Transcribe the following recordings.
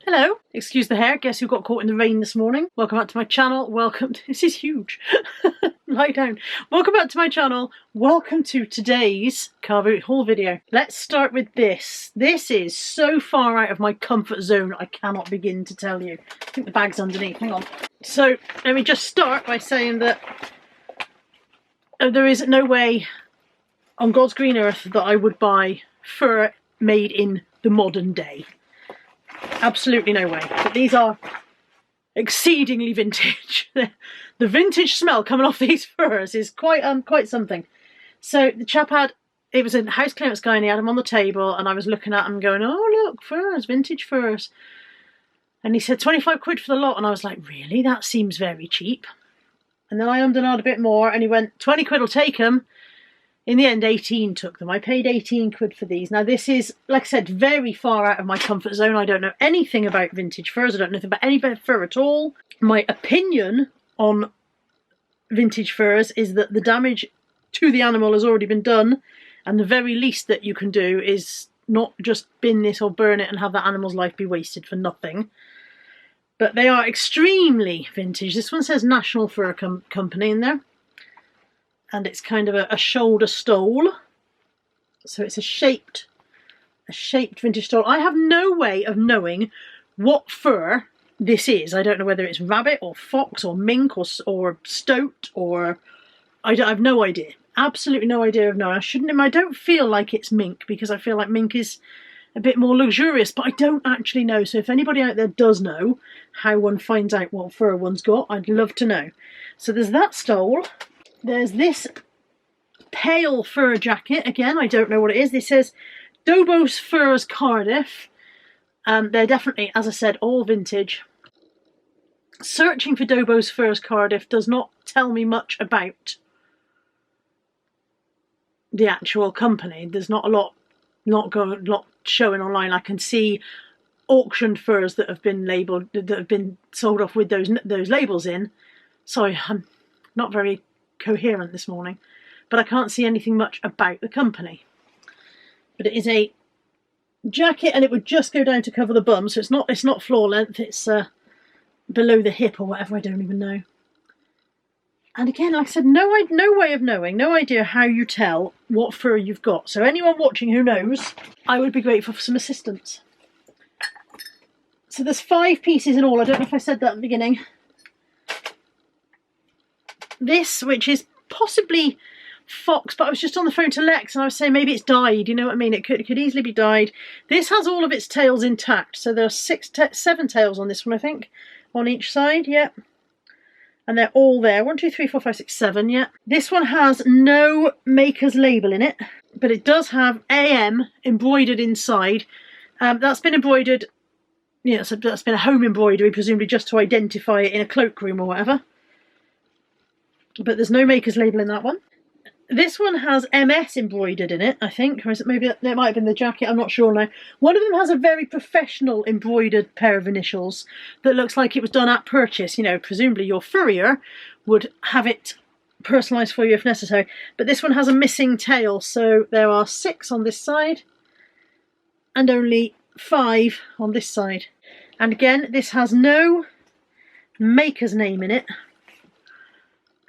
Hello, excuse the hair, guess who got caught in the rain this morning? Welcome back to my channel, welcome to, this is huge, lie down. Welcome back to my channel, welcome to today's car boot haul video. Let's start with this. This is so far out of my comfort zone, I cannot begin to tell you. I think the bag's underneath, hang on. So, let me just start by saying that there is no way on God's green earth that I would buy fur made in the modern day. Absolutely no way. But these are exceedingly vintage. The vintage smell coming off these furs is quite something. So the chap had, it was a house clearance guy and he had them on the table and I was looking at them going, oh look, furs, vintage furs. And he said 25 quid for the lot and I was like, really? That seems very cheap. And then I ummed and ahed a bit more and he went, 20 quid will take them. In the end, 18 took them. I paid 18 quid for these. Now, this is, like I said, very far out of my comfort zone. I don't know anything about vintage furs. I don't know anything about any fur at all. My opinion on vintage furs is that the damage to the animal has already been done. And the very least that you can do is not just bin this or burn it and have that animal's life be wasted for nothing. But they are extremely vintage. This one says National Fur Company in there. And it's kind of a shoulder stole. So it's a shaped vintage stole. I have no way of knowing what fur this is. I don't know whether it's rabbit or fox or mink or stoat or... I have no idea. Absolutely no idea of knowing. I don't feel like it's mink because I feel like mink is a bit more luxurious, but I don't actually know. So if anybody out there does know how one finds out what fur one's got, I'd love to know. So there's that stole. There's this pale fur jacket. Again, I don't know what it is. This says Dobos Furs Cardiff. They're definitely, as I said, all vintage. Searching for Dobos Furs Cardiff does not tell me much about the actual company. There's not a lot showing online. I can see auctioned furs that have been labelled, that have been sold off with those labels in. Sorry, I'm not very coherent this morning, but I can't see anything much about the company. But it is a jacket and it would just go down to cover the bum, so it's not floor length, it's below the hip or whatever, I don't even know. And again, like I said, no way of knowing, no idea how you tell what fur you've got. So anyone watching who knows, I would be grateful for some assistance. So there's 5 pieces in all. I don't know if I said that at the beginning. This, which is possibly fox, but I was just on the phone to Lex and I was saying maybe it's dyed, you know what I mean? It could easily be dyed. This has all of its tails intact, so there are 7 tails on this one, I think, on each side, yeah. And they're all there. 1, 2, 3, 4, 5, 6, 7, yeah. This one has no maker's label in it, but it does have AM embroidered inside. That's been embroidered, you know, so that's been a home embroidery, presumably just to identify it in a cloakroom or whatever. But there's no maker's label in that one. This one has MS embroidered in it, I think, or is it maybe it might have been the jacket, I'm not sure now. One of them has a very professional embroidered pair of initials that looks like it was done at purchase. You know, presumably your furrier would have it personalised for you if necessary. But this one has a missing tail, so there are 6 on this side and only 5 on this side. And again, this has no maker's name in it.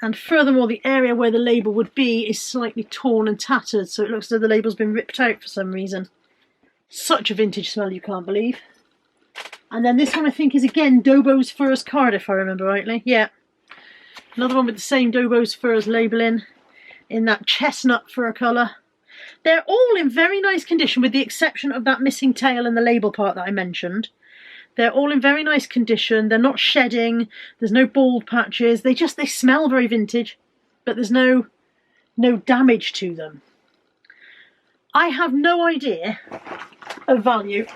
And furthermore, the area where the label would be is slightly torn and tattered, so it looks as though the label's been ripped out for some reason. Such a vintage smell, you can't believe. And then this one I think is again Dobos Furs Cardiff, if I remember rightly. Yeah. Another one with the same Dobos Furs labelling in that chestnut fur colour. They're all in very nice condition with the exception of that missing tail and the label part that I mentioned. They're all in very nice condition. They're not shedding. There's no bald patches. They smell very vintage, but there's no damage to them. I have no idea of value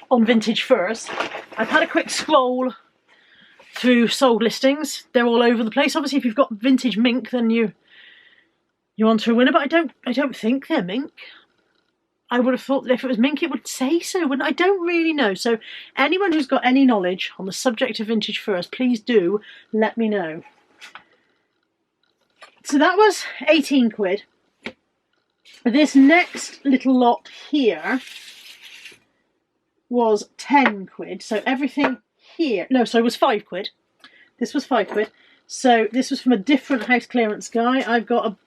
on vintage furs. I've had a quick scroll through sold listings. They're all over the place. Obviously, if you've got vintage mink, then you're onto a winner. But I don't think they're mink. I would have thought that if it was mink, it would say so, wouldn't I? I don't really know. So anyone who's got any knowledge on the subject of vintage furs, please do let me know. So that was 18 quid. This next little lot here was 10 quid. So everything here, no, sorry, was 5 quid. This was 5 quid. So this was from a different house clearance guy. I've got a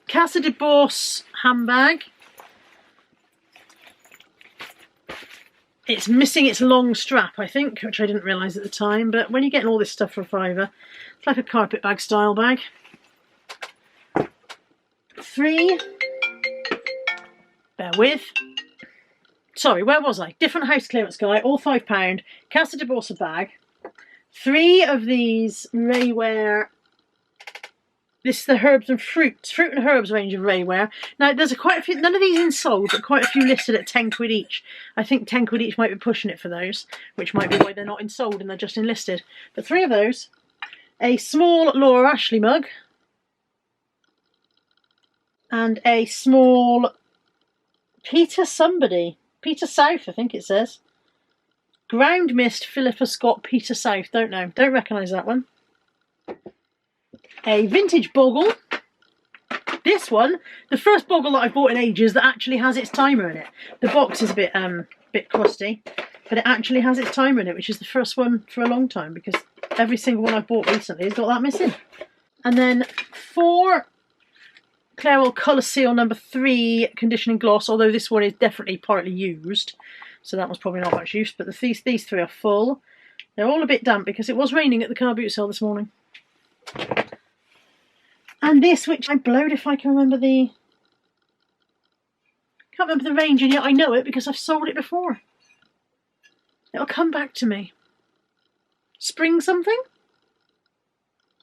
Casa de Bourse handbag. It's missing its long strap, I think, which I didn't realise at the time. But when you're getting all this stuff for a £5, it's like a carpet bag style bag. 3. Bear with. Sorry, where was I? Different house clearance guy, all £5. Casa de Bourse bag. 3 of these Rayware. This is the herbs and fruit and herbs range of Rayware. Now there's quite a few, none of these in sold, but quite a few listed at 10 quid each. I think 10 quid each might be pushing it for those, which might be why they're not in sold and they're just enlisted. But 3 of those. A small Laura Ashley mug. And a small Peter South, I think it says. Ground Mist Philippa Scott Peter South. Don't know. Don't recognise that one. A vintage boggle. This one, the first boggle that I've bought in ages that actually has its timer in it. The box is a bit crusty, but it actually has its timer in it, which is the first one for a long time because every single one I've bought recently has got that missing. And then 4 Clairol Colour Seal number 3 conditioning gloss, although this one is definitely partly used, so that was probably not much use, but these 3 are full. They're all a bit damp because it was raining at the car boot sale this morning. And this, which I blowed if I can remember the... Can't remember the range, and yet I know it because I've sold it before. It'll come back to me. Spring something?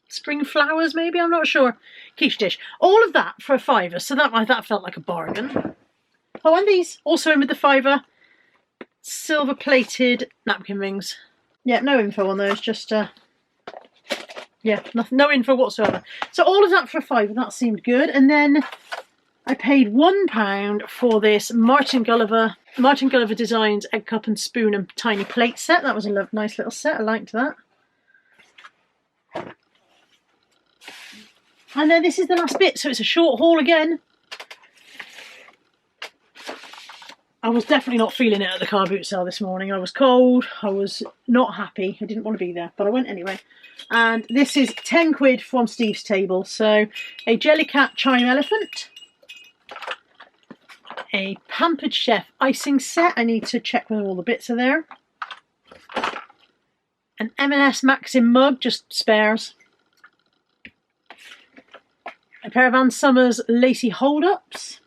Spring flowers, maybe? I'm not sure. Quiche dish. All of that for a £5, so that felt like a bargain. Oh, and these, also in with the £5, silver-plated napkin rings. Yeah, no info on those, just... yeah, no info whatsoever. So all of that for a £5, that seemed good. And then I paid £1 for this Martin Gulliver Designs egg cup and spoon and tiny plate set. That was a nice little set. I liked that. And then this is the last bit, so it's a short haul again. I was definitely not feeling it at the car boot sale this morning. I was cold, I was not happy, I didn't want to be there, but I went anyway. And this is 10 quid from Steve's Table. So a Jellycat Chime Elephant, a Pampered Chef icing set, I need to check whether all the bits are there. An M&S Maxim mug, just spares. A pair of Ann Summers lacy hold-ups.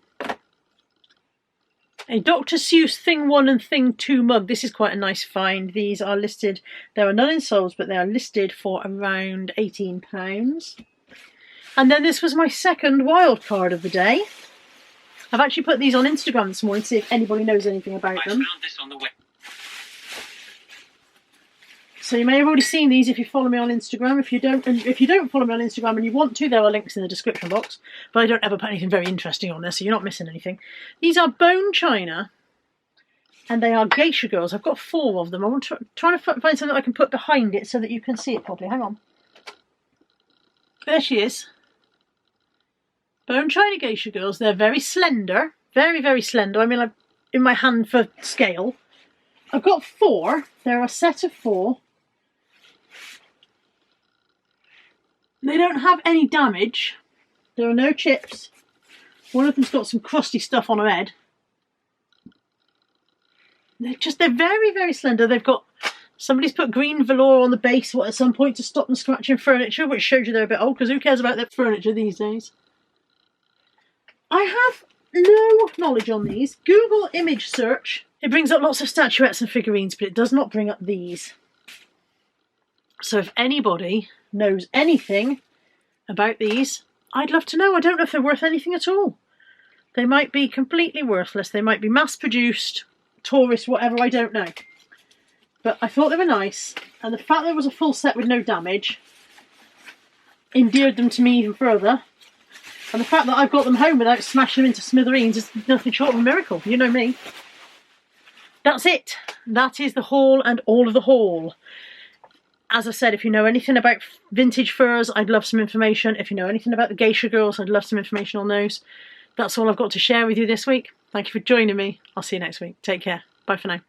A Dr. Seuss Thing 1 and Thing 2 mug. This is quite a nice find. These are listed, there are none in solds, but they are listed for around £18. And then this was my second wild card of the day. I've actually put these on Instagram this morning to see if anybody knows anything about them. I found this on the web. So you may have already seen these if you follow me on Instagram. If you don't follow me on Instagram and you want to, there are links in the description box. But I don't ever put anything very interesting on there, so you're not missing anything. These are bone china, and they are geisha girls. I've got 4 of them. I'm trying to find something that I can put behind it so that you can see it properly. Hang on. There she is. Bone china geisha girls. They're very slender, very, very slender. I mean, like in my hand for scale. I've got 4. They're a set of 4. They don't have any damage. There are no chips. One of them's got some crusty stuff on her head. They're very, very slender. They've got, somebody's put green velour on the base at some point to stop them scratching furniture, which shows you they're a bit old, because who cares about their furniture these days? I have no knowledge on these. Google image search. It brings up lots of statuettes and figurines, but it does not bring up these. So if anybody knows anything about these, I'd love to know. I don't know if they're worth anything at all. They might be completely worthless. They might be mass-produced, tourist, whatever, I don't know. But I thought they were nice, and the fact there was a full set with no damage endeared them to me even further. And the fact that I've got them home without smashing them into smithereens is nothing short of a miracle. You know me. That's it. That is the haul and all of the haul. As I said, if you know anything about vintage furs, I'd love some information. If you know anything about the geisha girls, I'd love some information on those. That's all I've got to share with you this week. Thank you for joining me. I'll see you next week. Take care. Bye for now.